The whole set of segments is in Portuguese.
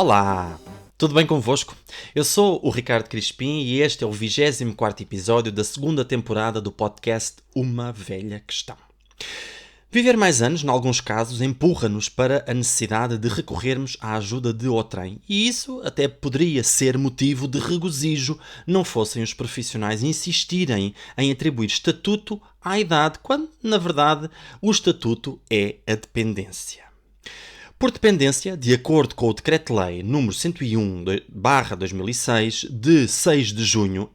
Olá, tudo bem convosco? Eu sou o Ricardo Crispim e este é o 24º episódio da segunda temporada do podcast Uma Velha Questão. Viver mais anos, em alguns casos, empurra-nos para a necessidade de recorrermos à ajuda de outrem, e isso até poderia ser motivo de regozijo não fossem os profissionais insistirem em atribuir estatuto à idade, quando, na verdade, o estatuto é a dependência. Por dependência, de acordo com o Decreto-Lei nº 101/2006, de 6 de junho,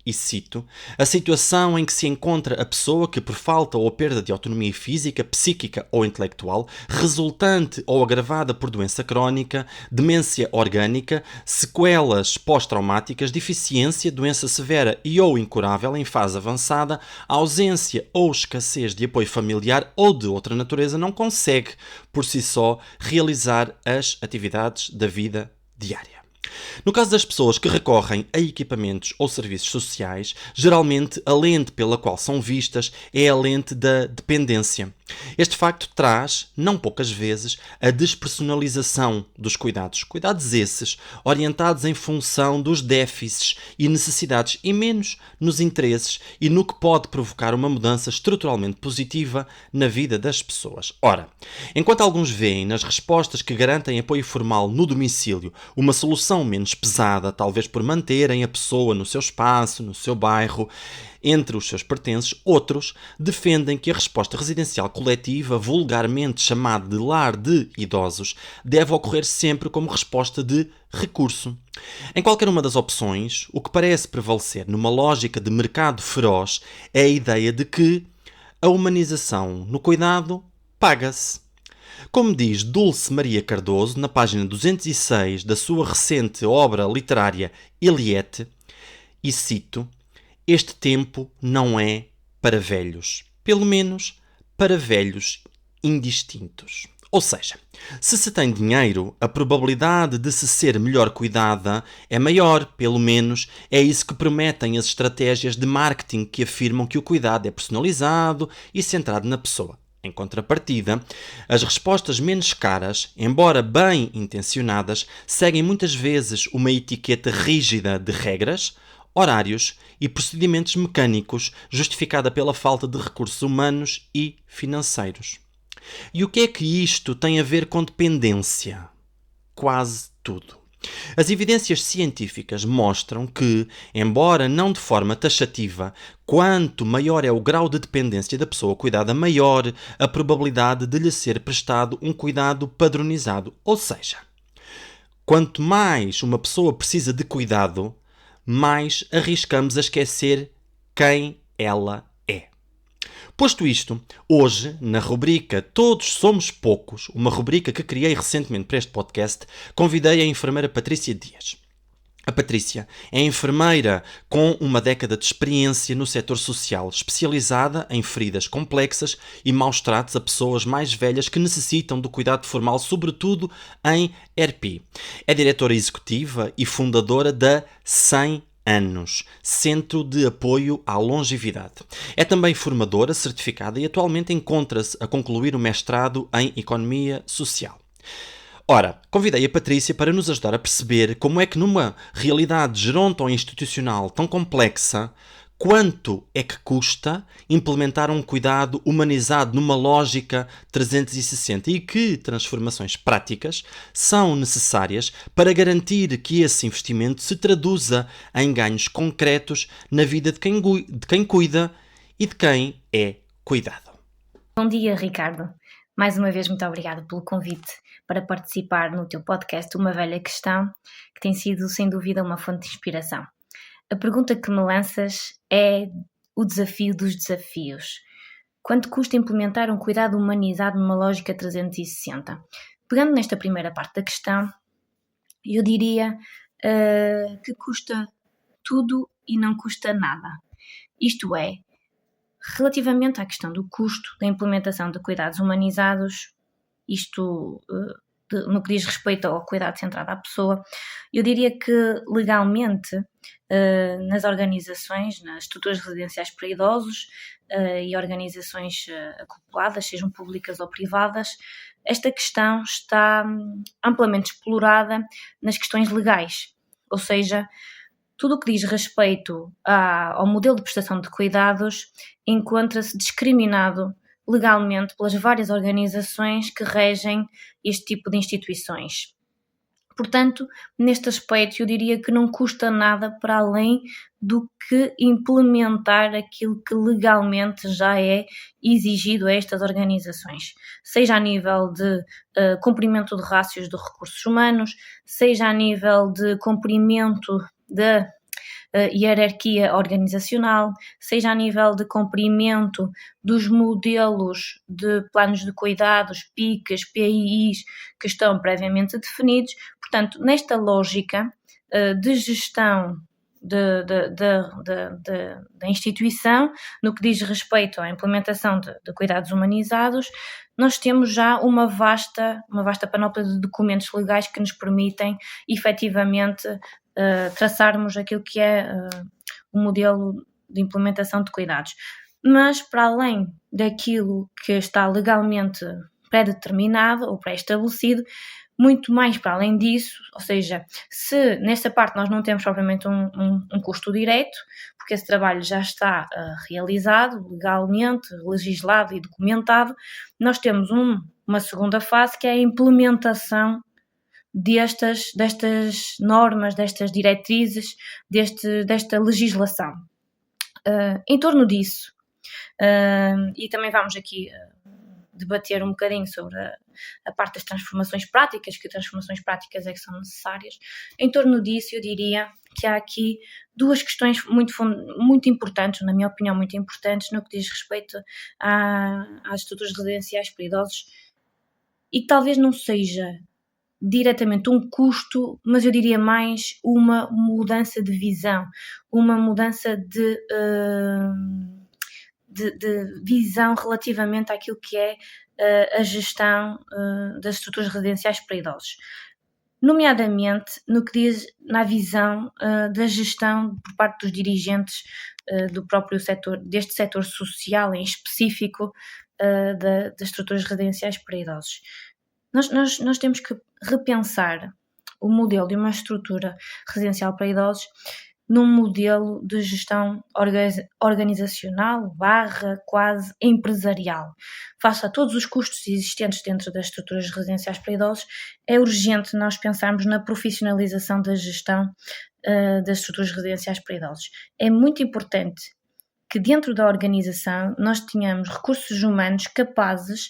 e cito, a situação em que se encontra a pessoa que, por falta ou perda de autonomia física, psíquica ou intelectual, resultante ou agravada por doença crónica, demência orgânica, sequelas pós-traumáticas, deficiência, doença severa e ou incurável em fase avançada, ausência ou escassez de apoio familiar ou de outra natureza, não consegue, por si só, realizar as atividades da vida diária. No caso das pessoas que recorrem a equipamentos ou serviços sociais, geralmente a lente pela qual são vistas é a lente da dependência. Este facto traz, não poucas vezes, a despersonalização dos cuidados. Cuidados esses orientados em função dos déficits e necessidades e menos nos interesses e no que pode provocar uma mudança estruturalmente positiva na vida das pessoas. Ora, enquanto alguns veem nas respostas que garantem apoio formal no domicílio uma solução menos pesada, talvez por manterem a pessoa no seu espaço, no seu bairro, entre os seus pertences, outros defendem que a resposta residencial coletiva, vulgarmente chamada de lar de idosos, deve ocorrer sempre como resposta de recurso. Em qualquer uma das opções, o que parece prevalecer numa lógica de mercado feroz é a ideia de que a humanização no cuidado paga-se. Como diz Dulce Maria Cardoso, na página 206 da sua recente obra literária Eliette, e cito, este tempo não é para velhos, pelo menos para velhos indistintos. Ou seja, se se tem dinheiro, a probabilidade de se ser melhor cuidada é maior, pelo menos é isso que prometem as estratégias de marketing que afirmam que o cuidado é personalizado e centrado na pessoa. Em contrapartida, as respostas menos caras, embora bem intencionadas, seguem muitas vezes uma etiqueta rígida de regras, horários e procedimentos mecânicos, justificada pela falta de recursos humanos e financeiros. E o que é que isto tem a ver com dependência? Quase tudo. As evidências científicas mostram que, embora não de forma taxativa, quanto maior é o grau de dependência da pessoa cuidada, maior a probabilidade de lhe ser prestado um cuidado padronizado. Ou seja, quanto mais uma pessoa precisa de cuidado, mais arriscamos a esquecer quem ela é. Posto isto, hoje, na rubrica Todos Somos Poucos, uma rubrica que criei recentemente para este podcast, convidei a enfermeira Patrícia Dias. A Patrícia é enfermeira com uma década de experiência no setor social, especializada em feridas complexas e maus tratos a pessoas mais velhas que necessitam do cuidado formal, sobretudo em ERP. É diretora executiva e fundadora da 100 anos, Centro de Apoio à Longevidade. É também formadora certificada e atualmente encontra-se a concluir o mestrado em Economia Social. Ora, convidei a Patrícia para nos ajudar a perceber como é que numa realidade geronto-institucional tão complexa, quanto é que custa implementar um cuidado humanizado numa lógica 360 e que transformações práticas são necessárias para garantir que esse investimento se traduza em ganhos concretos na vida de quem cuida e de quem é cuidado. Bom dia, Ricardo. Mais uma vez, muito obrigada pelo convite para participar no teu podcast Uma Velha Questão, que tem sido, sem dúvida, uma fonte de inspiração. A pergunta que me lanças é o desafio dos desafios. Quanto custa implementar um cuidado humanizado numa lógica 360? Pegando nesta primeira parte da questão, eu diria que custa tudo e não custa nada. Isto é, relativamente à questão do custo da implementação de cuidados humanizados, isto no que diz respeito ao cuidado centrado à pessoa, eu diria que legalmente nas organizações, nas estruturas residenciais para idosos e organizações acopladas, sejam públicas ou privadas, esta questão está amplamente explorada nas questões legais, ou seja, tudo o que diz respeito ao modelo de prestação de cuidados encontra-se discriminado legalmente pelas várias organizações que regem este tipo de instituições. Portanto, neste aspecto, eu diria que não custa nada para além do que implementar aquilo que legalmente já é exigido a estas organizações, seja a nível de cumprimento de rácios de recursos humanos, seja a nível de cumprimento da hierarquia organizacional, seja a nível de cumprimento dos modelos de planos de cuidados, PICs, PIIs, que estão previamente definidos. Portanto, nesta lógica de gestão da instituição, no que diz respeito à implementação de cuidados humanizados, nós temos já uma vasta panóplia de documentos legais que nos permitem efetivamente traçarmos aquilo que é o modelo de implementação de cuidados. Mas, para além daquilo que está legalmente pré-determinado ou pré-estabelecido, muito mais para além disso, ou seja, se nesta parte nós não temos propriamente um custo direto, porque esse trabalho já está realizado legalmente, legislado e documentado, nós temos uma segunda fase que é a implementação destas normas, destas diretrizes, desta legislação. Em torno disso, e também vamos aqui debater um bocadinho sobre a parte das transformações práticas, que transformações práticas é que são necessárias. Em torno disso, eu diria que há aqui duas questões muito importantes, na minha opinião, muito importantes, no que diz respeito às estruturas residenciais para idosos, e que talvez não seja diretamente um custo, mas eu diria mais uma mudança de visão, uma mudança de visão relativamente àquilo que é a gestão das estruturas residenciais para idosos, nomeadamente no que diz na visão da gestão por parte dos dirigentes do próprio setor, deste setor social em específico das estruturas residenciais para idosos. Nós temos que repensar o modelo de uma estrutura residencial para idosos num modelo de gestão organizacional / quase empresarial. Face a todos os custos existentes dentro das estruturas residenciais para idosos, é urgente nós pensarmos na profissionalização da gestão das estruturas residenciais para idosos. É muito importante que dentro da organização nós tenhamos recursos humanos capazes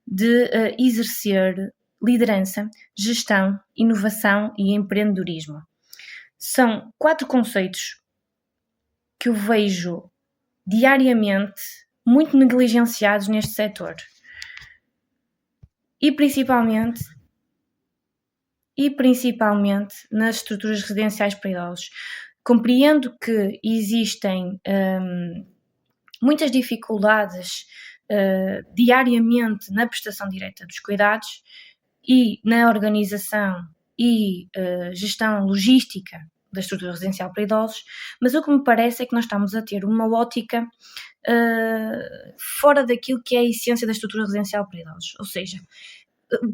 de exercer liderança, gestão, inovação e empreendedorismo. São 4 conceitos que eu vejo diariamente muito negligenciados neste setor. E principalmente nas estruturas residenciais para idosos. Compreendo que existem muitas dificuldades diariamente na prestação direta dos cuidados e na organização e gestão logística da estrutura residencial para idosos, mas o que me parece é que nós estamos a ter uma ótica fora daquilo que é a essência da estrutura residencial para idosos, ou seja,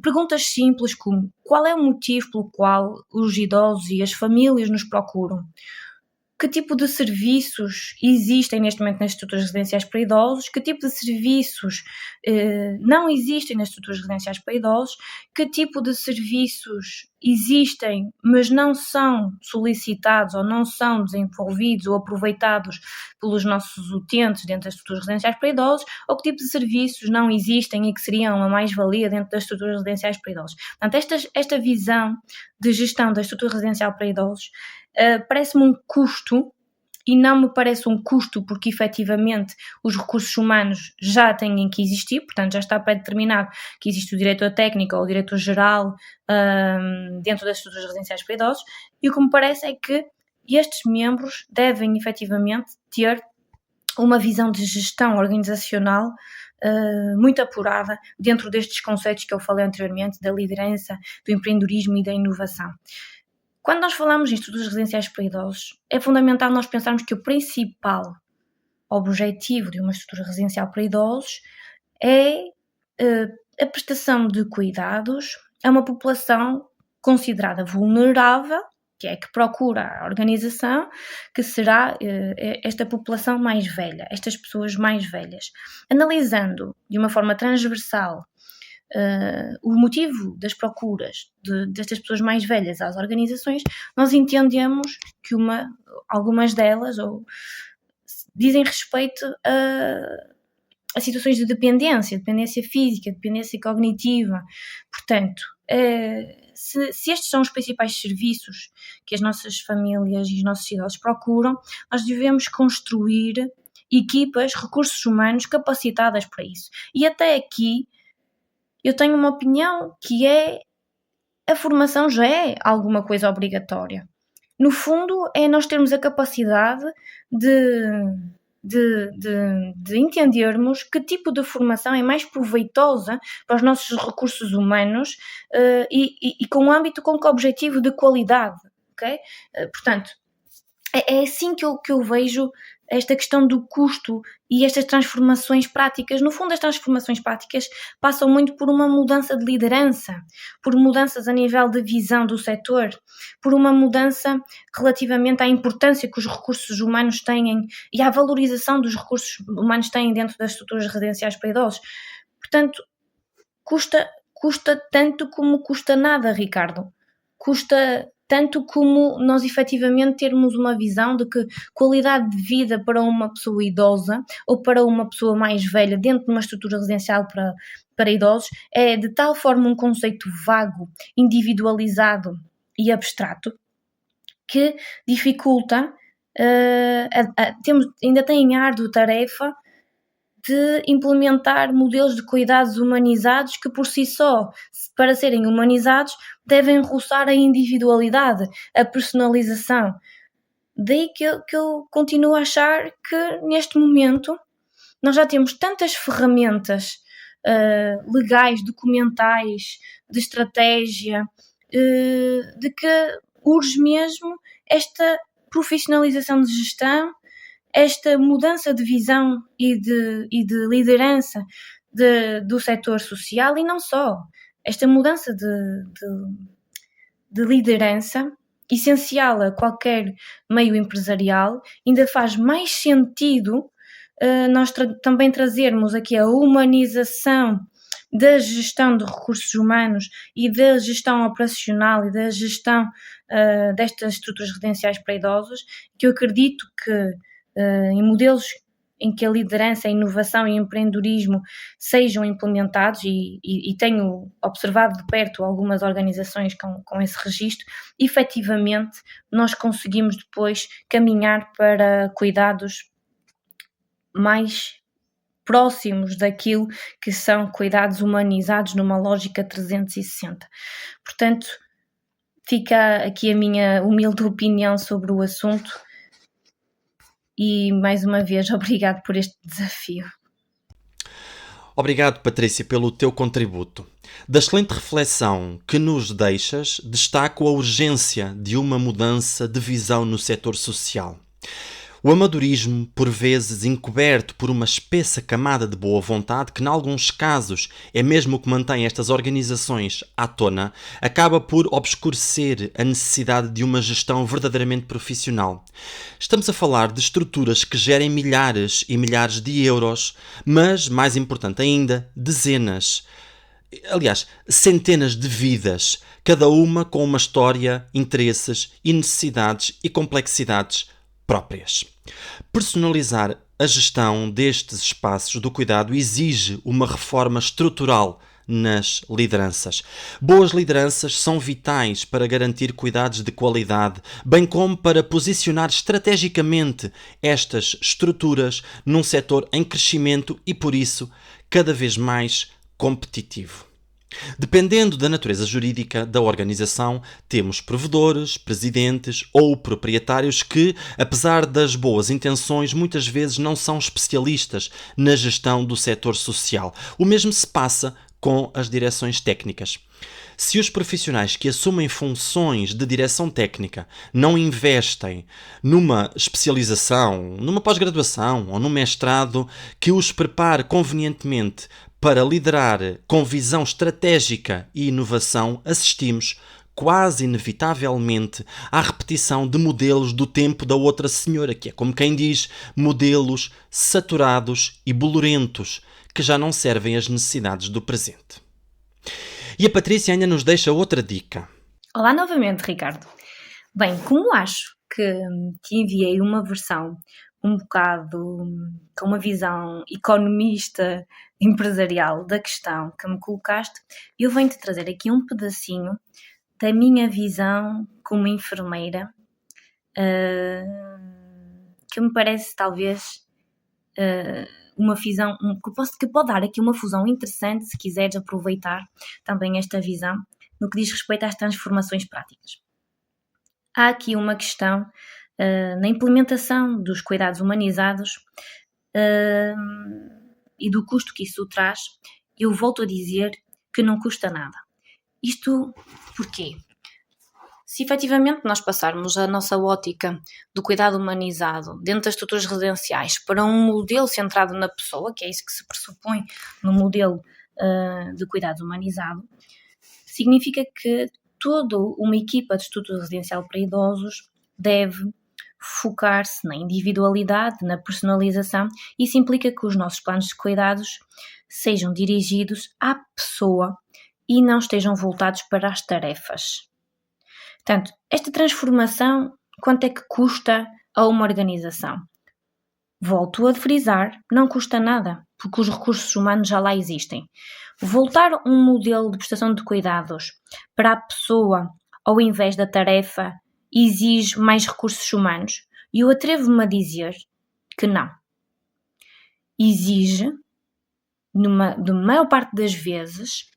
perguntas simples como: qual é o motivo pelo qual os idosos e as famílias nos procuram? Que tipo de serviços existem neste momento nas estruturas residenciais para idosos? Que tipo de serviços não existem nas estruturas residenciais para idosos? Que tipo de serviços existem, mas não são solicitados ou não são desenvolvidos ou aproveitados pelos nossos utentes dentro das estruturas residenciais para idosos? Ou que tipo de serviços não existem e que seriam uma mais-valia dentro das estruturas residenciais para idosos? Portanto, esta visão de gestão da estrutura residencial para idosos parece-me um custo, e não me parece um custo porque efetivamente os recursos humanos já têm que existir, portanto já está pré-determinado que existe o diretor técnico ou o diretor-geral dentro das estruturas residenciais para idosos, e o que me parece é que estes membros devem efetivamente ter uma visão de gestão organizacional muito apurada dentro destes conceitos que eu falei anteriormente, da liderança, do empreendedorismo e da inovação. Quando nós falamos em estruturas residenciais para idosos, é fundamental nós pensarmos que o principal objetivo de uma estrutura residencial para idosos é a prestação de cuidados a uma população considerada vulnerável, que é que procura a organização, que será esta população mais velha, estas pessoas mais velhas. Analisando de uma forma transversal o motivo das procuras destas pessoas mais velhas às organizações, nós entendemos que algumas delas dizem respeito a situações de dependência física, dependência cognitiva. Portanto, se estes são os principais serviços que as nossas famílias e os nossos idosos procuram, nós devemos construir equipas, recursos humanos capacitadas para isso. E até aqui eu tenho uma opinião que a formação já é alguma coisa obrigatória. No fundo, é nós termos a capacidade de entendermos que tipo de formação é mais proveitosa para os nossos recursos humanos e com âmbito, com que objetivo de qualidade, ok? Portanto, é assim que eu vejo esta questão do custo e estas transformações práticas. No fundo, as transformações práticas passam muito por uma mudança de liderança, por mudanças a nível de visão do setor, por uma mudança relativamente à importância que os recursos humanos têm e à valorização dos recursos humanos têm dentro das estruturas residenciais para idosos. Portanto, custa tanto como custa nada, Ricardo. Custa tanto como nós efetivamente termos uma visão de que qualidade de vida para uma pessoa idosa ou para uma pessoa mais velha dentro de uma estrutura residencial para idosos é de tal forma um conceito vago, individualizado e abstrato que dificulta, ainda tem árdua tarefa de implementar modelos de cuidados humanizados que por si só, para serem humanizados, devem roçar a individualidade, a personalização. Daí que eu continuo a achar que neste momento nós já temos tantas ferramentas legais, documentais, de estratégia, de que urge mesmo esta profissionalização de gestão, esta mudança de visão e de liderança do setor social, e não só. Esta mudança de liderança, essencial a qualquer meio empresarial, ainda faz mais sentido nós também trazermos aqui a humanização da gestão de recursos humanos e da gestão operacional e da gestão destas estruturas residenciais para idosos, que eu acredito que em modelos em que a liderança, a inovação e o empreendedorismo sejam implementados, e tenho observado de perto algumas organizações com esse registro, efetivamente nós conseguimos depois caminhar para cuidados mais próximos daquilo que são cuidados humanizados numa lógica 360. Portanto, fica aqui a minha humilde opinião sobre o assunto. E, mais uma vez, obrigado por este desafio. Obrigado, Patrícia, pelo teu contributo. Da excelente reflexão que nos deixas, destaco a urgência de uma mudança de visão no setor social. O amadorismo, por vezes encoberto por uma espessa camada de boa vontade, que em alguns casos é mesmo o que mantém estas organizações à tona, acaba por obscurecer a necessidade de uma gestão verdadeiramente profissional. Estamos a falar de estruturas que gerem milhares e milhares de euros, mas, mais importante ainda, centenas de vidas, cada uma com uma história, interesses e necessidades e complexidades próprias. Personalizar a gestão destes espaços do cuidado exige uma reforma estrutural nas lideranças. Boas lideranças são vitais para garantir cuidados de qualidade, bem como para posicionar estrategicamente estas estruturas num setor em crescimento e, por isso, cada vez mais competitivo. Dependendo da natureza jurídica da organização, temos provedores, presidentes ou proprietários que, apesar das boas intenções, muitas vezes não são especialistas na gestão do setor social. O mesmo se passa com as direções técnicas. Se os profissionais que assumem funções de direção técnica não investem numa especialização, numa pós-graduação ou num mestrado que os prepare convenientemente para liderar com visão estratégica e inovação, assistimos quase inevitavelmente à repetição de modelos do tempo da outra senhora, que é, como quem diz, modelos saturados e bolorentos, que já não servem às necessidades do presente. E a Patrícia ainda nos deixa outra dica. Olá novamente, Ricardo. Bem, como acho que te enviei uma versão um bocado com uma visão economista, empresarial da questão que me colocaste, eu venho-te trazer aqui um pedacinho da minha visão como enfermeira, que me parece talvez uma visão que pode dar aqui uma fusão interessante se quiseres aproveitar também esta visão no que diz respeito às transformações práticas. Há aqui uma questão na implementação dos cuidados humanizados e do custo que isso traz. Eu volto a dizer que não custa nada. Isto porquê? Se efetivamente nós passarmos a nossa ótica do cuidado humanizado dentro das estruturas residenciais para um modelo centrado na pessoa, que é isso que se pressupõe no modelo de cuidado humanizado, significa que toda uma equipa de estrutura residencial para idosos deve focar-se na individualidade, na personalização. Isso implica que os nossos planos de cuidados sejam dirigidos à pessoa e não estejam voltados para as tarefas. Portanto, esta transformação, quanto é que custa a uma organização? Volto a frisar, não custa nada, porque os recursos humanos já lá existem. Voltar um modelo de prestação de cuidados para a pessoa ao invés da tarefa exige mais recursos humanos? E eu atrevo-me a dizer que não. Exige, na maior parte das vezes,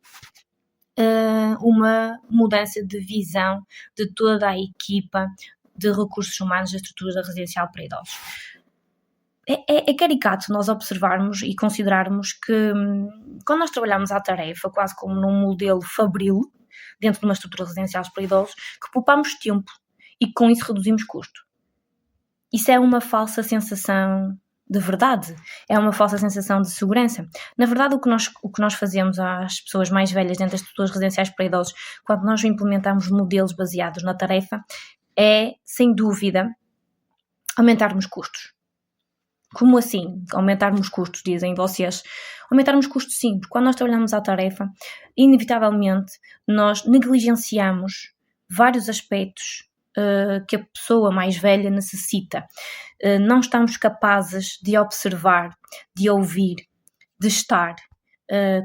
uma mudança de visão de toda a equipa de recursos humanos da estrutura residencial para idosos. É caricato nós observarmos e considerarmos que quando nós trabalhamos à tarefa, quase como num modelo fabril, dentro de uma estrutura residencial para idosos, que poupamos tempo e que com isso reduzimos custo. Isso é uma falsa sensação de verdade, é uma falsa sensação de segurança. Na verdade, o que nós fazemos às pessoas mais velhas dentro das estruturas residenciais para idosos, quando nós implementamos modelos baseados na tarefa, é, sem dúvida, aumentarmos custos. Como assim? Aumentarmos custos, dizem vocês. Aumentarmos custos sim, porque quando nós trabalhamos à tarefa, inevitavelmente nós negligenciamos vários aspectos que a pessoa mais velha necessita. Não estamos capazes de observar, de ouvir, de estar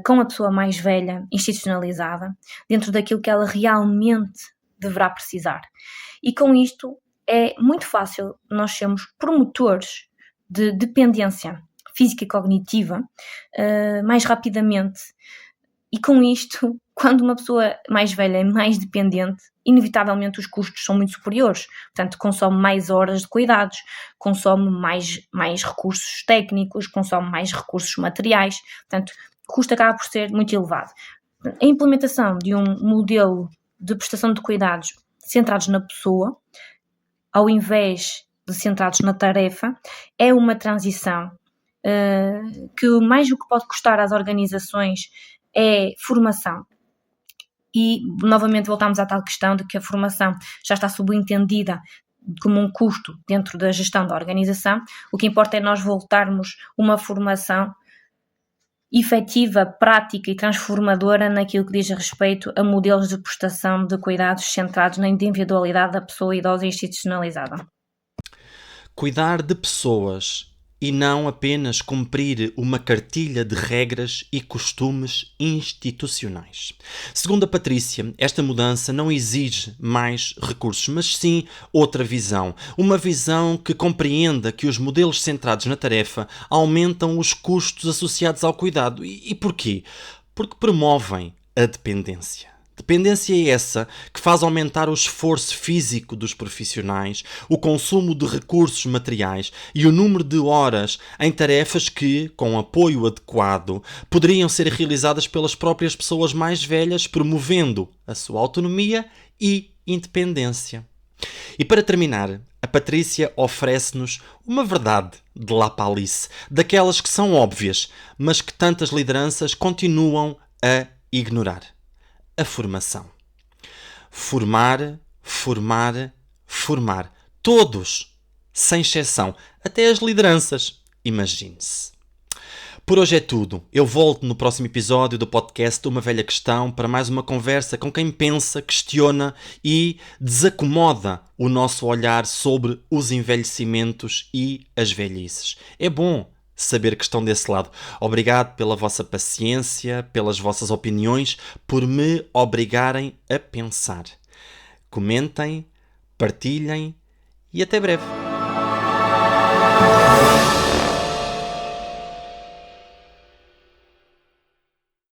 com a pessoa mais velha institucionalizada dentro daquilo que ela realmente deverá precisar. E com isto é muito fácil nós sermos promotores de dependência física e cognitiva mais rapidamente. E com isto, quando uma pessoa mais velha é mais dependente, inevitavelmente os custos são muito superiores. Portanto, consome mais horas de cuidados, consome mais recursos técnicos, consome mais recursos materiais. Portanto, o custo acaba por ser muito elevado. A implementação de um modelo de prestação de cuidados centrados na pessoa, ao invés de centrados na tarefa, é uma transição que mais o que pode custar às organizações é formação. E, novamente, voltamos à tal questão de que a formação já está subentendida como um custo dentro da gestão da organização. O que importa é nós voltarmos uma formação efetiva, prática e transformadora naquilo que diz respeito a modelos de prestação de cuidados centrados na individualidade da pessoa idosa e institucionalizada. Cuidar de pessoas e não apenas cumprir uma cartilha de regras e costumes institucionais. Segundo a Patrícia, esta mudança não exige mais recursos, mas sim outra visão. Uma visão que compreenda que os modelos centrados na tarefa aumentam os custos associados ao cuidado. E porquê? Porque promovem a dependência. Dependência é essa que faz aumentar o esforço físico dos profissionais, o consumo de recursos materiais e o número de horas em tarefas que, com apoio adequado, poderiam ser realizadas pelas próprias pessoas mais velhas, promovendo a sua autonomia e independência. E para terminar, a Patrícia oferece-nos uma verdade de lapalice, daquelas que são óbvias, mas que tantas lideranças continuam a ignorar. A formação. Formar, formar, formar. Todos, sem exceção. Até as lideranças. Imagine-se. Por hoje é tudo. Eu volto no próximo episódio do podcast Uma Velha Questão para mais uma conversa com quem pensa, questiona e desacomoda o nosso olhar sobre os envelhecimentos e as velhices. É bom saber que estão desse lado. Obrigado pela vossa paciência, pelas vossas opiniões, por me obrigarem a pensar. Comentem, partilhem e até breve.